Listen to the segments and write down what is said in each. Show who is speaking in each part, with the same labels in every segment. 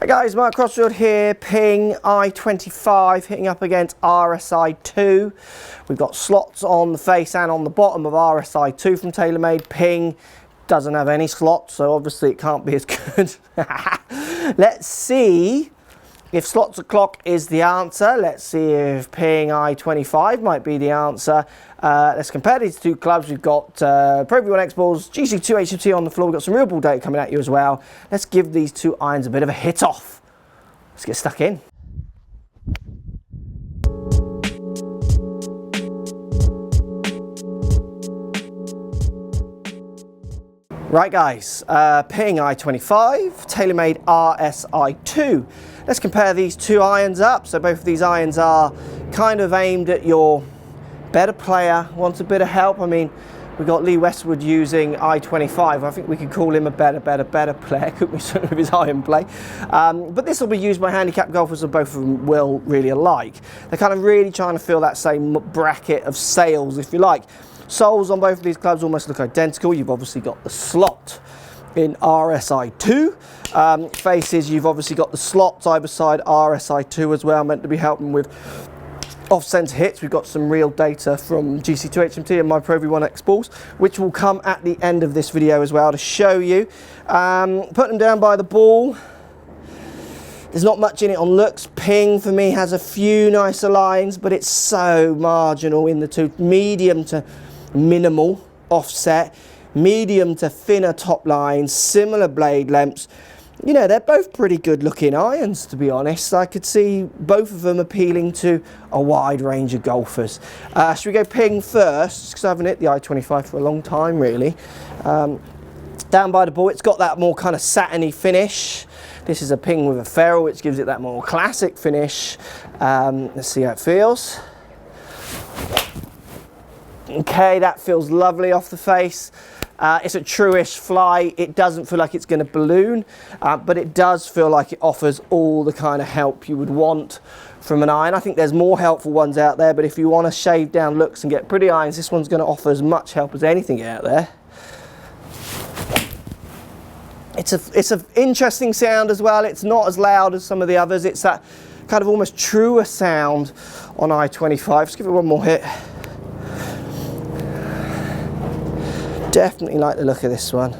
Speaker 1: Right guys, Mark Crossfield here, ping i25 hitting up against RSi2. We've got slots on the face and on the bottom of RSi2 from TaylorMade. Ping doesn't have any slots, so obviously it can't be as good. Let's see if slots o'clock is the answer. Let's see if ping i25 might be the answer. Let's compare these two clubs. We've got Pro V1 X balls, GC2 HMT on the floor. We've got some real ball data coming at you as well. Let's give these two irons a bit of a hit off. Let's get stuck in. Right guys, ping i25, TaylorMade RSi2. Let's compare these two irons up. So both of these irons are kind of aimed at your better player, wants a bit of help. I mean, we've got Lee Westwood using i25. I think we could call him a better player, couldn't we, certainly with his iron play. But this will be used by handicap golfers, and both of them will really alike. They're kind of really trying to fill that same bracket of sales, if you like. Soles on both of these clubs almost look identical. You've obviously got the slot in RSi2. Faces, you've obviously got the slots either side RSi2 as well, meant to be helping with off-centre hits. We've got some real data from GC2 HMT and my Pro V1 X balls, which will come at the end of this video as well to show you. Put them down by the ball. There's not much in it on looks. Ping for me has a few nicer lines, but it's so marginal in the two. Medium to minimal offset, medium to thinner top lines, similar blade lengths. You know, they're both pretty good looking irons, to be honest. I could see both of them appealing to a wide range of golfers. Should we go ping first? Because I haven't hit the i25 for a long time, really. Down by the ball, it's got that more kind of satiny finish. This is a ping with a ferrule, which gives it that more classic finish. Let's see how it feels. Okay, that feels lovely off the face. It's a true-ish fly. It doesn't feel like it's going to balloon, but it does feel like it offers all the kind of help you would want from an iron. I think there's more helpful ones out there, but if you want to shave down looks and get pretty irons, this one's going to offer as much help as anything out there. It's an interesting sound as well. It's not as loud as some of the others. It's that kind of almost truer sound on i25. Let's give it one more hit. Definitely like the look of this one.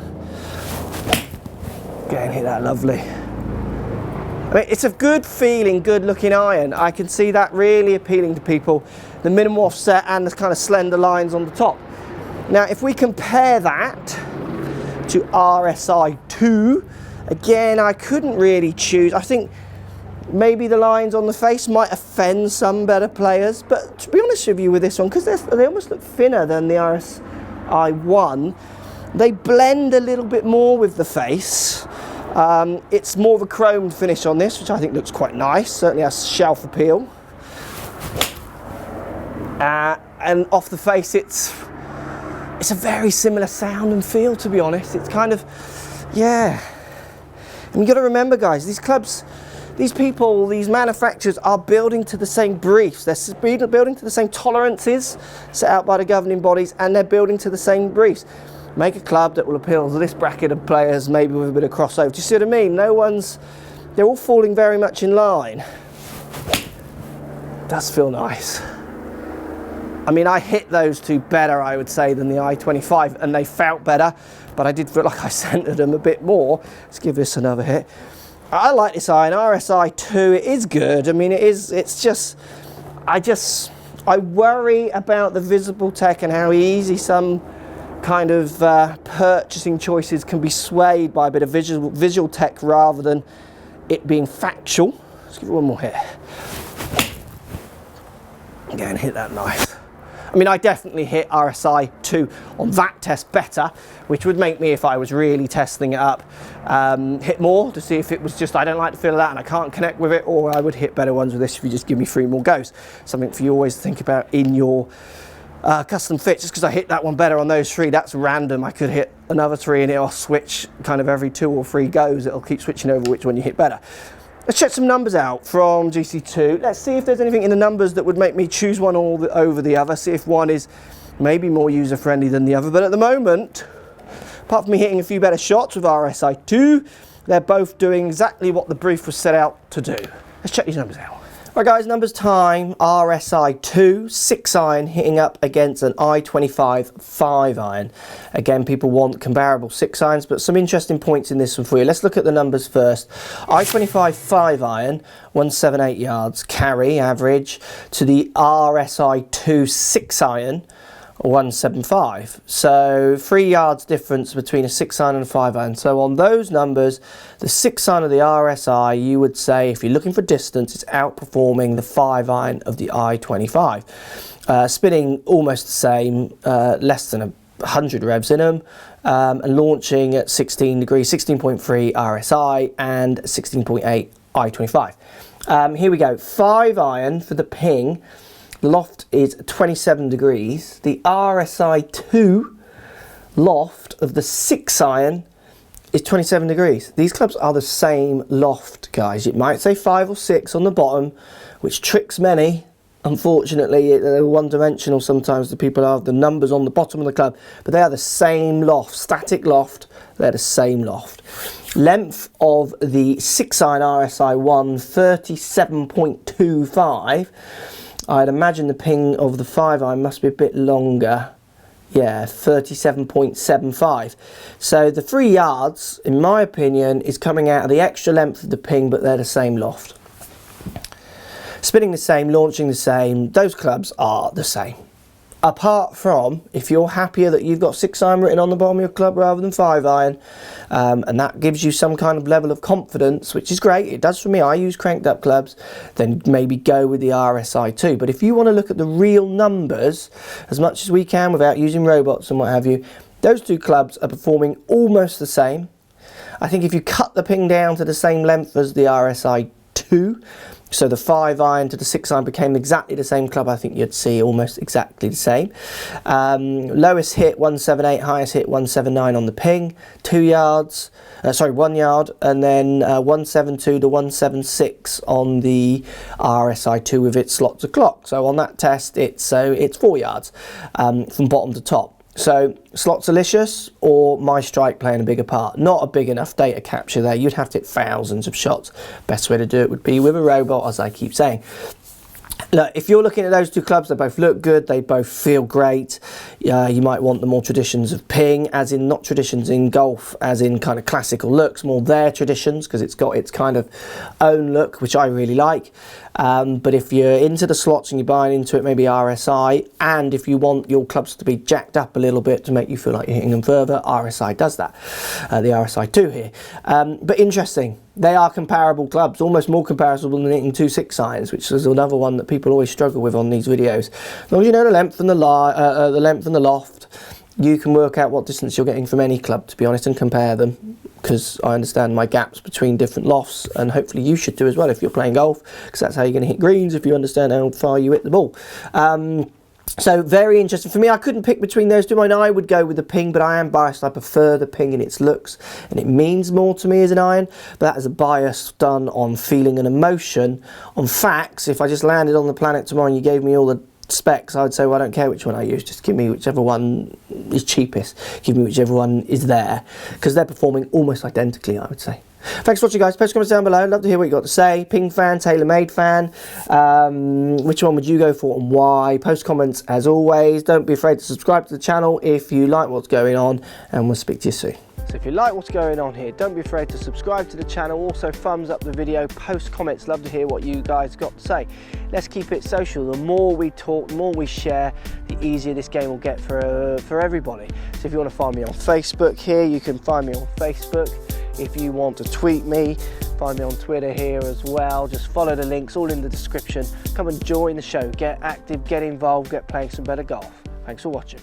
Speaker 1: Again, hit that lovely. I mean, it's a good feeling, good looking iron. I can see that really appealing to people. The minimal offset and the kind of slender lines on the top. Now, if we compare that to RSi2, again, I couldn't really choose. I think maybe the lines on the face might offend some better players, but to be honest with you with this one, because they almost look thinner than the RSi1, they blend a little bit more with the face. It's more of a chromed finish on this, which I think looks quite nice, certainly has shelf appeal. And off the face, it's a very similar sound and feel, to be honest. It's kind of, yeah. And you've got to remember, guys, these clubs, these people, these manufacturers are building to the same briefs. They're building to the same tolerances set out by the governing bodies, and they're building to the same briefs. Make a club that will appeal to this bracket of players, maybe with a bit of crossover. Do you see what I mean? They're all falling very much in line. It does feel nice. I mean, I hit those two better, I would say, than the i25, and they felt better, but I did feel like I centered them a bit more. Let's give this another hit. I like this iron, RSi2, it is good. I mean, it's just, I worry about the visible tech and how easy some kind of purchasing choices can be swayed by a bit of visual tech rather than it being factual. Let's give it one more hit. Again, hit that nice. I mean, I definitely hit RSi2 on that test better, which would make me, if I was really testing it up, hit more to see if it was just, I don't like the feel of that and I can't connect with it, or I would hit better ones with this if you just give me 3 more goes. Something for you always to think about in your custom fit. Just because I hit that one better on those 3, that's random. I could hit another 3 and it'll switch kind of every 2 or 3 goes. It'll keep switching over which one you hit better. Let's check some numbers out from GC2. Let's see if there's anything in the numbers that would make me choose one over the other. See if one is maybe more user-friendly than the other. But at the moment, apart from me hitting a few better shots with RSi2, They're both doing exactly what the brief was set out to do. Let's check these numbers out. Right guys, numbers time, RSi2, 6 iron hitting up against an i25 5 iron. Again, people want comparable 6 irons, but some interesting points in this one for you. Let's look at the numbers first. i25 5 iron, 178 yards carry average to the RSi2 6 iron, 175. So 3 yards difference between a 6 iron and a 5 iron. So on those numbers, the 6 iron of the RSi, you would say, if you're looking for distance, it's outperforming the 5 iron of the i25. Spinning almost the same, less than 100 revs in them, and launching at 16 degrees, 16.3 RSi and 16.8 i25. Here we go, 5 iron for the ping. Loft is 27 degrees. The RSi2 loft of the 6 iron is 27 degrees. These clubs are the same loft, guys. It might say 5 or 6 on the bottom, which tricks many. Unfortunately, they're one-dimensional sometimes. The people have the numbers on the bottom of the club, but they are the same loft, static loft. They're the same loft. Length of the 6 iron RSi1, 37.25. I'd imagine the ping of the 5 iron must be a bit longer. Yeah, 37.75. So the 3 yards, in my opinion, is coming out of the extra length of the ping, but they're the same loft. Spinning the same, launching the same, those clubs are the same. Apart from, if you're happier that you've got 6 iron written on the bottom of your club rather than 5 iron, and that gives you some kind of level of confidence, which is great, it does for me, I use cranked up clubs, then maybe go with the RSi2. But if you want to look at the real numbers, as much as we can without using robots and what have you, those 2 clubs are performing almost the same. I think if you cut the ping down to the same length as the RSi2, so the 5 iron to the 6 iron became exactly the same club, I think you'd see almost exactly the same. Lowest hit 178, highest hit 179 on the ping, 2 yards, 1 yard, and then 172 to 176 on the RSi2 with its slot to clock. So on that test, it's 4 yards from bottom to top. So Slotsalicious or my strike playing a bigger part. Not a big enough data capture there. You'd have to hit thousands of shots. Best way to do it would be with a robot, as I keep saying. Look, if you're looking at those 2 clubs, they both look good, they both feel great. You might want the more traditions of ping, as in not traditions in golf, as in kind of classical looks, more their traditions, because it's got its kind of own look, which I really like. But if you're into the slots and you're buying into it, maybe RSi, and if you want your clubs to be jacked up a little bit to make you feel like you're hitting them further, RSi does that, the RSi2 here. But interesting, they are comparable clubs, almost more comparable than hitting 2 6 irons, which is another one that people always struggle with on these videos. As long as you know the length and the loft, you can work out what distance you're getting from any club, to be honest, and compare them, because I understand my gaps between different lofts, and hopefully you should do as well if you're playing golf, because that's how you're going to hit greens, if you understand how far you hit the ball. So very interesting. For me, I couldn't pick between those 2. I would go with the ping, but I am biased. I prefer the ping in its looks, and it means more to me as an iron, but that is a bias done on feeling and emotion. On facts, if I just landed on the planet tomorrow and you gave me all the specs, I would say, well, I don't care which one I use, just give me whichever one is cheapest, give me whichever one is there, because they're performing almost identically, I would say. Thanks for watching, guys. Post comments down below. I'd love to hear what you got to say. Ping fan, TaylorMade fan. Which one would you go for and why? Post comments as always. Don't be afraid to subscribe to the channel if you like what's going on, and we'll speak to you soon. So if you like what's going on here, don't be afraid to subscribe to the channel. Also thumbs up the video, post comments. Love to hear what you guys got to say. Let's keep it social. The more we talk, the more we share, the easier this game will get for everybody. So if you want to find me on Facebook here, you can find me on Facebook. If you want to tweet me, find me on Twitter here as well. Just follow the links, all in the description. Come and join the show. Get active, get involved, get playing some better golf. Thanks for watching.